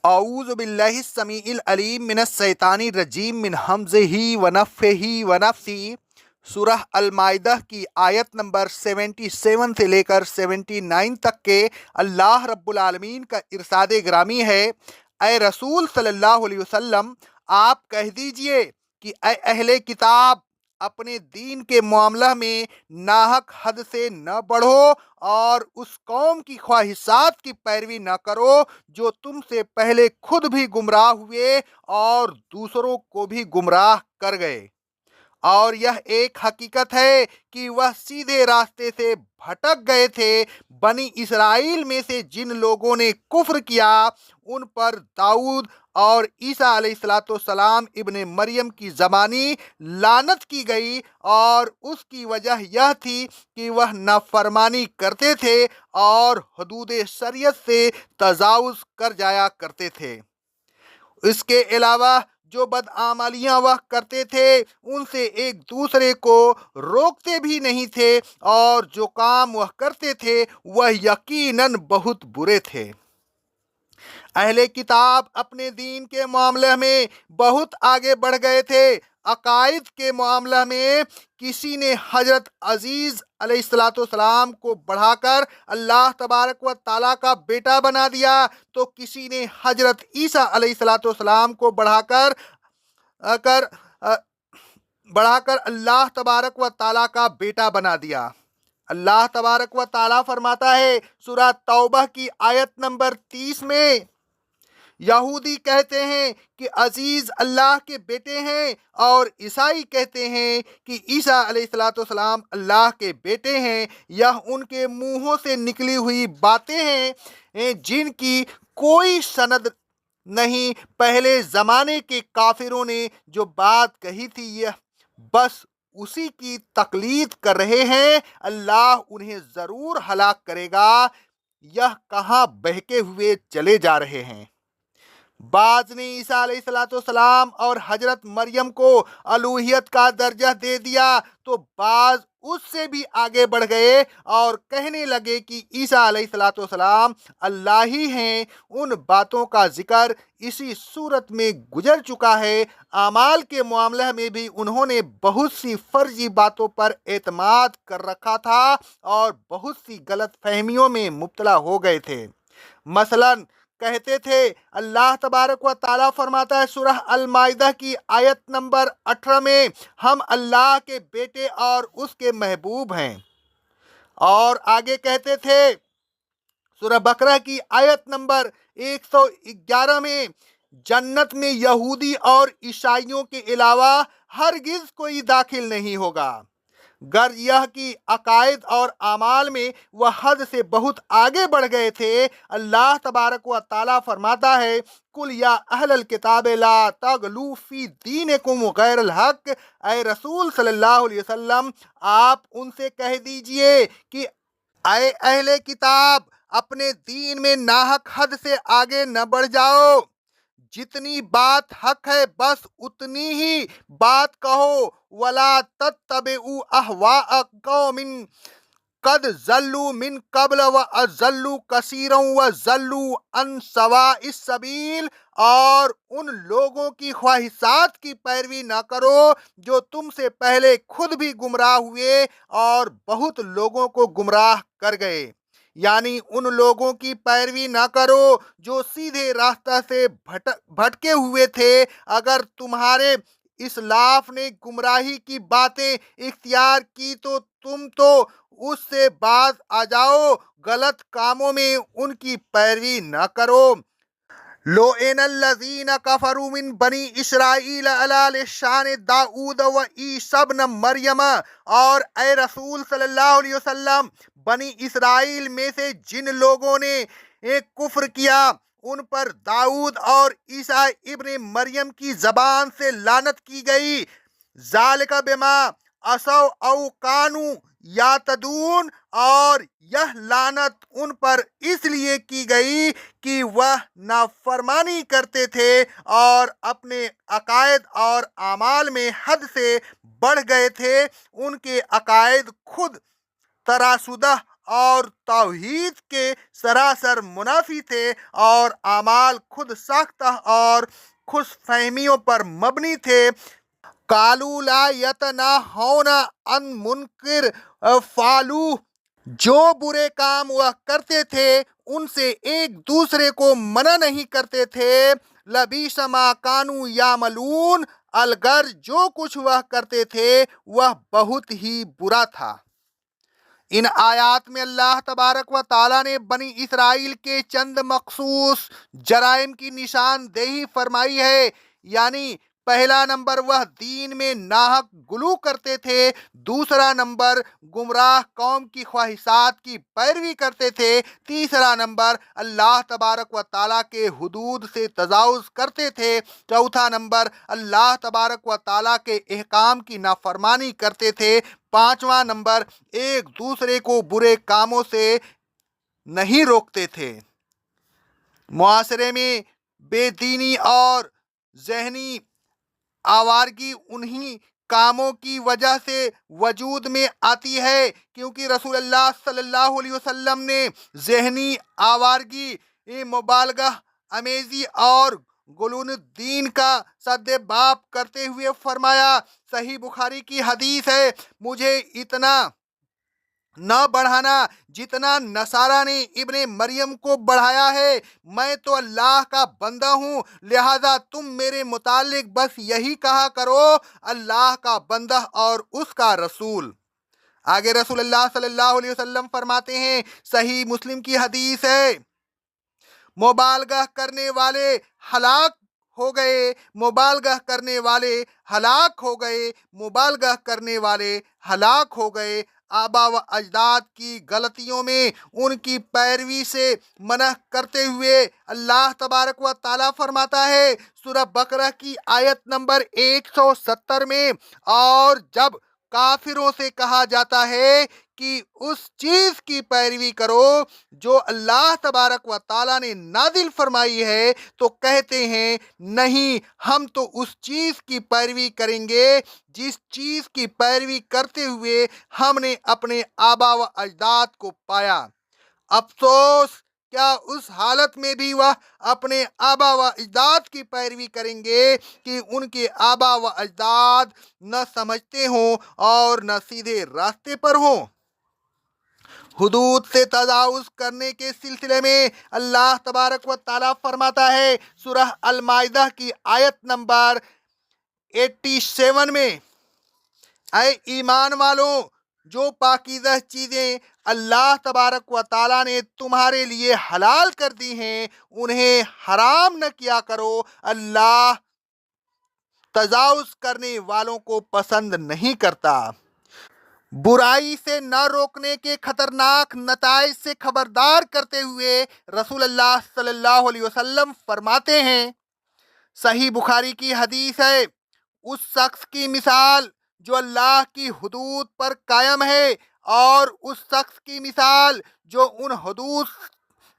اعوذ باللہ السمیع العلیم من الشیطان الرجیم من حمزہ ونفخہ ونفثہ۔ سورہ المائدہ کی آیت نمبر 77 سے لے کر 79 تک کے اللہ رب العالمین کا ارشاد گرامی ہے، اے رسول صلی اللہ علیہ وسلم، آپ کہہ دیجئے کہ اے اہل کتاب، اپنے دین کے معاملہ میں ناحق حد سے نہ بڑھو اور اس قوم کی خواہشات کی پیروی نہ کرو جو تم سے پہلے خود بھی گمراہ ہوئے اور دوسروں کو بھی گمراہ کر گئے۔ اور یہ ایک حقیقت ہے کہ وہ سیدھے راستے سے بھٹک گئے تھے۔ بنی اسرائیل میں سے جن لوگوں نے کفر کیا ان پر داؤد اور عیسیٰ علیہ السلام ابن مریم کی زبانی لعنت کی گئی، اور اس کی وجہ یہ تھی کہ وہ نافرمانی کرتے تھے اور حدود شریعت سے تجاوز کر جایا کرتے تھے۔ اس کے علاوہ جو بدعمالیاں وہ کرتے تھے ان سے ایک دوسرے کو روکتے بھی نہیں تھے، اور جو کام وہ کرتے تھے وہ یقیناً بہت برے تھے۔ اہل کتاب اپنے دین کے معاملے میں بہت آگے بڑھ گئے تھے۔ عقائد کے معاملہ میں کسی نے حضرت عزیز علیہ السلام کو بڑھا کر اللہ تبارک و تعالیٰ کا بیٹا بنا دیا، تو کسی نے حضرت عیسیٰ علیہ السلام کو بڑھا کر اللہ تبارک و تعالیٰ کا بیٹا بنا دیا۔ اللہ تبارک و تعالیٰ فرماتا ہے سورہ توبہ کی آیت نمبر 30 میں، یہودی کہتے ہیں کہ عزیز اللہ کے بیٹے ہیں، اور عیسائی کہتے ہیں کہ عیسیٰ علیہ السلام اللہ کے بیٹے ہیں۔ یہ ان کے منہوں سے نکلی ہوئی باتیں ہیں جن کی کوئی سند نہیں۔ پہلے زمانے کے کافروں نے جو بات کہی تھی یہ بس اسی کی تقلید کر رہے ہیں۔ اللہ انہیں ضرور ہلاک کرے گا۔ یہ کہاں بہکے ہوئے چلے جا رہے ہیں۔ بعض نے عیسیٰ علیہ السلام اور حضرت مریم کو الوہیت کا درجہ دے دیا، تو بعض اس سے بھی آگے بڑھ گئے اور کہنے لگے کہ عیسیٰ علیہ السلام اللہ ہی ہیں۔ ان باتوں کا ذکر اسی صورت میں گزر چکا ہے۔ اعمال کے معاملہ میں بھی انہوں نے بہت سی فرضی باتوں پر اعتماد کر رکھا تھا اور بہت سی غلط فہمیوں میں مبتلا ہو گئے تھے۔ مثلاً کہتے تھے، اللہ تبارک و تعالیٰ فرماتا ہے سورہ المائدہ کی آیت نمبر 18 میں، ہم اللہ کے بیٹے اور اس کے محبوب ہیں۔ اور آگے کہتے تھے سورہ بقرہ کی آیت نمبر 111 میں، جنت میں یہودی اور عیسائیوں کے علاوہ ہرگز کوئی داخل نہیں ہوگا۔ غرض یہ کہ عقائد اور اعمال میں وہ حد سے بہت آگے بڑھ گئے تھے۔ اللہ تبارک و تعالیٰ فرماتا ہے، قُلْ یا اہل الکتاب لا تغلوا فی دینکم غیر الحق۔ اے رسول صلی اللہ علیہ وسلم، آپ ان سے کہہ دیجئے کہ اے اہل کتاب، اپنے دین میں ناحق حد سے آگے نہ بڑھ جاؤ۔ جتنی بات حق ہے بس اتنی ہی بات کہو۔ وَلَا تَتَّبِعُوا أَهْوَاءَ قَوْمٍ قَدْ ضَلُّوا مِن قَبْلُ وَأَضَلُّوا كَثِيرًا وَضَلُّوا عَن سَوَاءِ السَّبِيلِ۔ اور ان لوگوں کی خواہشات کی پیروی نہ کرو جو تم سے پہلے خود بھی گمراہ ہوئے اور بہت لوگوں کو گمراہ کر گئے۔ یعنی ان لوگوں کی پیروی نہ کرو جو سیدھے راستہ سے بھٹکے ہوئے تھے۔ اگر تمہارے اسلاف نے گمراہی کی باتیں اختیار کی تو تم تو اس سے باز آ جاؤ، غلط کاموں میں ان کی پیروی نہ کرو۔ لُعِنَ الَّذِينَ كَفَرُوا مِن بَنِي إِسْرَائِيلَ عَلَىٰ لِسَانِ داؤد وعیسی ابن مریم۔ اور اے رسول صلی اللہ علیہ وسلم، بنی اسرائیل میں سے جن لوگوں نے کفر کیا ان پر داؤد اور عیسیٰ ابن مریم کی زبان سے لعنت کی گئی۔ ذَلِكَ بِمَا عَصَوْا أَوْ كَانُوا يَعْتَدُونَ۔ اور یہ لعنت ان پر اس لیے کی گئی کہ وہ نافرمانی کرتے تھے اور اپنے عقائد اور اعمال میں حد سے بڑھ گئے تھے۔ ان کے عقائد خود طرح شدہ اور توحید کے سراسر منافی تھے اور اعمال خود ساختہ اور خوش فہمیوں پر مبنی تھے۔ قالوا لا یتناہون عن منکر فعلوہ، جو برے کام وہ کرتے تھے ان سے ایک دوسرے کو منع نہیں کرتے تھے۔ لبیس ما کانوا یعملون، الگر جو کچھ وہ کرتے تھے وہ بہت ہی برا تھا۔ ان آیات میں اللہ تبارک و تعالیٰ نے بنی اسرائیل کے چند مخصوص جرائم کی نشاندہی فرمائی ہے، یعنی پہلا نمبر وہ دین میں ناحق غلو کرتے تھے، دوسرا نمبر گمراہ قوم کی خواہشات کی پیروی کرتے تھے، تیسرا نمبر اللہ تبارک و تعالیٰ کے حدود سے تجاوز کرتے تھے، چوتھا نمبر اللہ تبارک و تعالیٰ کے احکام کی نافرمانی کرتے تھے، پانچواں نمبر ایک دوسرے کو برے کاموں سے نہیں روکتے تھے۔ معاشرے میں بے دینی اور ذہنی آوارگی انہی کاموں کی وجہ سے وجود میں آتی ہے، کیونکہ رسول اللہ صلی اللہ علیہ وسلم نے ذہنی آوارگی، مبالغہ آمیزی اور غلون الدین کا سد باب کرتے ہوئے فرمایا، صحیح بخاری کی حدیث ہے، مجھے اتنا نہ بڑھانا جتنا نصارہ نے ابن مریم کو بڑھایا ہے، میں تو اللہ کا بندہ ہوں، لہذا تم میرے متعلق بس یہی کہا کرو، اللہ کا بندہ اور اس کا رسول۔ آگے رسول اللہ صلی اللہ علیہ وسلم فرماتے ہیں، صحیح مسلم کی حدیث ہے، مبالغہ کرنے والے ہلاک ہو گئے، مبالغہ کرنے والے ہلاک ہو گئے، مبالغہ کرنے والے ہلاک ہو گئے۔ آبا و اجداد کی غلطیوں میں ان کی پیروی سے منع کرتے ہوئے اللہ تبارک و تعالیٰ فرماتا ہے سورہ بقرہ کی آیت نمبر 170 میں، اور جب کافروں سے کہا جاتا ہے کہ اس چیز کی پیروی کرو جو اللہ تبارک و تعالیٰ نے نازل فرمائی ہے، تو کہتے ہیں نہیں، ہم تو اس چیز کی پیروی کریں گے جس چیز کی پیروی کرتے ہوئے ہم نے اپنے آبا و اجداد کو پایا۔ افسوس، کیا اس حالت میں بھی وہ اپنے آبا و اجداد کی پیروی کریں گے کہ ان کے آبا و اجداد نہ سمجھتے ہوں اور نہ سیدھے راستے پر ہوں؟ حدود سے تجاوز کرنے کے سلسلے میں اللہ تبارک و تعالیٰ فرماتا ہے سورہ المائدہ کی آیت نمبر 87 میں، اے ایمان والوں، جو پاکیزہ چیزیں اللہ تبارک و تعالیٰ نے تمہارے لیے حلال کر دی ہیں انہیں حرام نہ کیا کرو، اللہ تجاوز کرنے والوں کو پسند نہیں کرتا۔ برائی سے نہ روکنے کے خطرناک نتائج سے خبردار کرتے ہوئے رسول اللہ صلی اللہ علیہ وسلم فرماتے ہیں، صحیح بخاری کی حدیث ہے، اس شخص کی مثال جو اللہ کی حدود پر قائم ہے اور اس شخص کی مثال جو ان حدود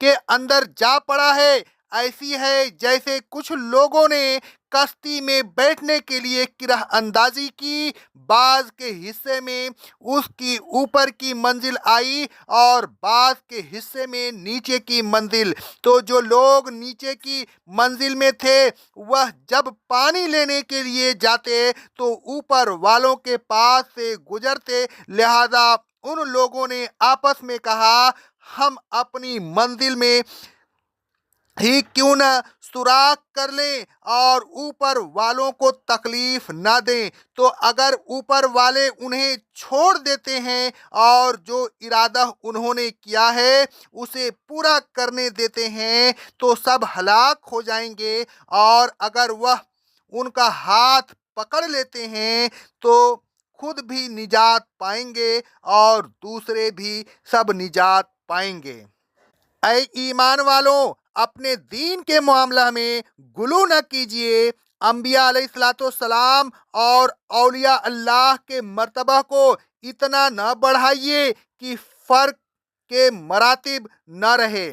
کے اندر جا پڑا ہے، ایسی ہے جیسے کچھ لوگوں نے کشتی میں بیٹھنے کے لیے کرہ اندازی کی، بعض کے حصے میں اس کی اوپر کی منزل آئی اور بعض کے حصے میں نیچے کی منزل، تو جو لوگ نیچے کی منزل میں تھے وہ جب پانی لینے کے لیے جاتے تو اوپر والوں کے پاس سے گزرتے، لہذا ان لوگوں نے آپس میں کہا، ہم اپنی منزل میں ہی کیوں نہ سوراخ کر لیں اور اوپر والوں کو تکلیف نہ دیں، تو اگر اوپر والے انہیں چھوڑ دیتے ہیں اور جو ارادہ انہوں نے کیا ہے اسے پورا کرنے دیتے ہیں تو سب ہلاک ہو جائیں گے، اور اگر وہ ان کا ہاتھ پکڑ لیتے ہیں تو خود بھی نجات پائیں گے اور دوسرے بھی سب نجات پائیں گے۔ اے ایمان والوں، اپنے دین کے معاملہ میں غلو نہ کیجیے، انبیاء علیہ السلام اور اولیاء اللہ کے مرتبہ کو اتنا نہ بڑھائیے کہ فرق کے مراتب نہ رہے،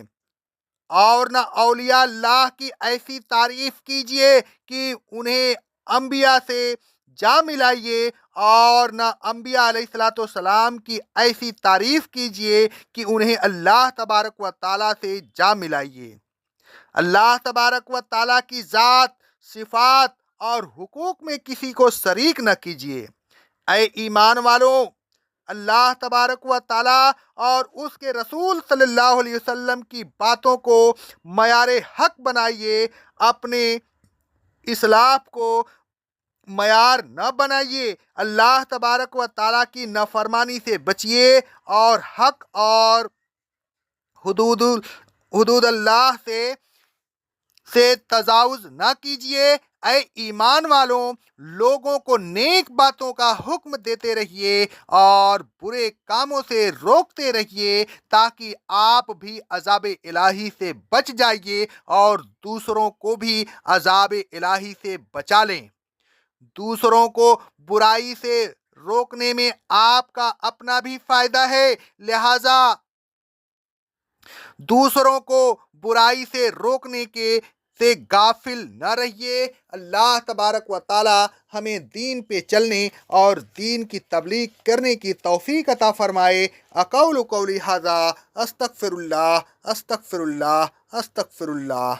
اور نہ اولیاء اللہ کی ایسی تعریف کیجیے کہ انہیں انبیاء سے جا ملائیے اور نہ انبیاء علیہ السلام کی ایسی تعریف کیجئے کہ انہیں اللہ تبارک و تعالیٰ سے جا ملائیے۔ اللہ تبارک و تعالیٰ کی ذات، صفات اور حقوق میں کسی کو شریک نہ کیجیے۔ اے ایمان والوں، اللہ تبارک و تعالیٰ اور اس کے رسول صلی اللہ علیہ وسلم کی باتوں کو معیار حق بنائیے، اپنے اسلاف کو معیار نہ بنائیے۔ اللہ تبارک و تعالیٰ کی نافرمانی سے بچیے اور حق اور حدود اللہ سے تجاوز نہ کیجیے۔ اے ایمان والوں، لوگوں کو نیک باتوں کا حکم دیتے رہیے اور برے کاموں سے روکتے رہیے تاکہ آپ بھی عذاب الہی سے بچ جائیے اور دوسروں کو بھی عذاب الہی سے بچا لیں۔ دوسروں کو برائی سے روکنے میں آپ کا اپنا بھی فائدہ ہے، لہذا دوسروں کو برائی سے روکنے سے غافل نہ رہیے۔ اللہ تبارک و تعالی ہمیں دین پہ چلنے اور دین کی تبلیغ کرنے کی توفیق عطا فرمائے۔ اقول قولی ھذا استغفر اللہ استغفر اللہ استغفر اللہ۔